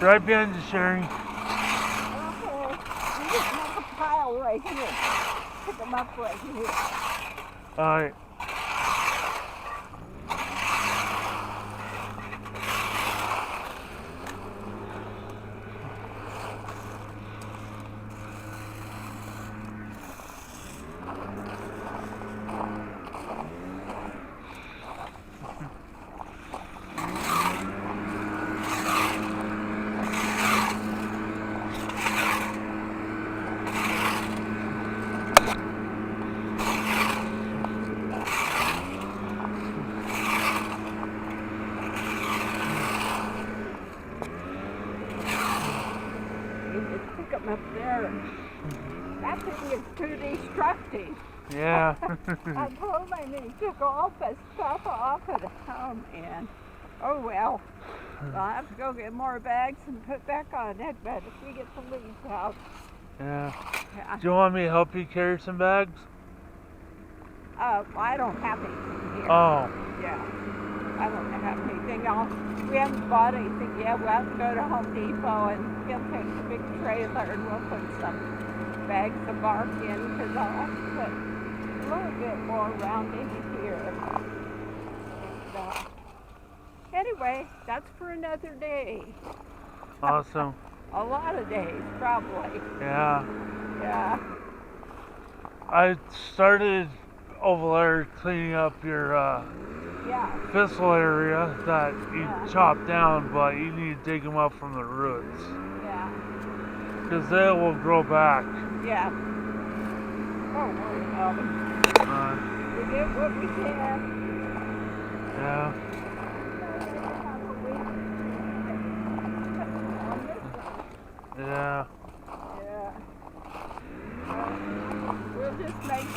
Right behind you, Sherry. Okay. You just make a pile right here. Pick them up right here. Alright. Pick them up there. That thing is too destructive. Yeah. I told my niece to took all the stuff off at home, and oh well. I'll have to go get more bags and put back on it, but if we get the leaves out. Yeah. Yeah. Do you want me to help you carry some bags? Well, I don't have anything here. Oh. Yeah. I don't have anything else. We haven't bought anything yet. We'll have to go to Home Depot and he'll take the big trailer and we'll put some bags of bark in because I'll have to put a little bit more around in here. And, anyway, that's for another day. Awesome. A lot of days, probably. Yeah. Yeah. I started over there cleaning up your Yeah. thistle area that you Yeah. chopped down, but you need to dig them up from the roots. Yeah. Because they will grow back. Yeah. Don't worry about them. We get what we can. Yeah. Yeah. Yeah. We'll just make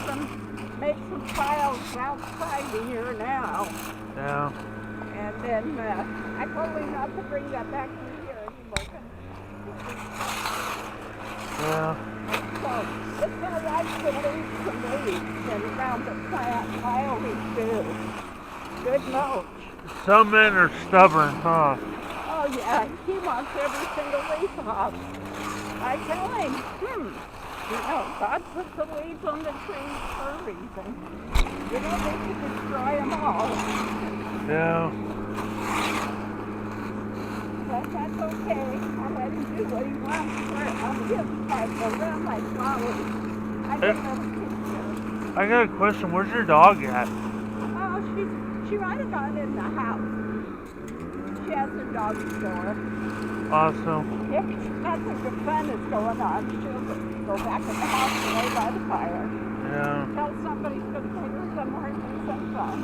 some piles outside of here now. Yeah. And then I told him not to bring that back in here anymore. Yeah. So it's all right to leave some leaves and around the plant. I always do. Good mulch. Some men are stubborn, huh? Oh yeah, he wants every single leaf off. I tell him, you know, God put the leaves on the trees for a reason. You don't need to destroy them all. Yeah. But that's okay. I'll let him do what he wants for it. I'm just like around my flowers. I don't have a picture. I got a question. Where's your dog at? Oh, she might have gone in the house. She has a dog store. Awesome. If nothing but fun is going on, she'll go back in the house and lay by the fire. Yeah. Tell somebody's going to take her somewhere and do some fun.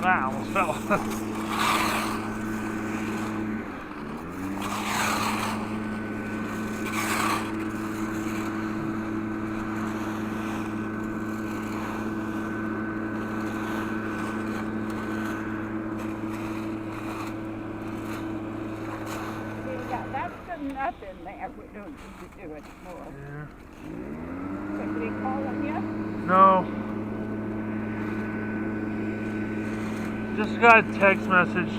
That almost fell. That's enough in there. We don't need to do it more. Yeah. Somebody calling you? No. Just got a text message.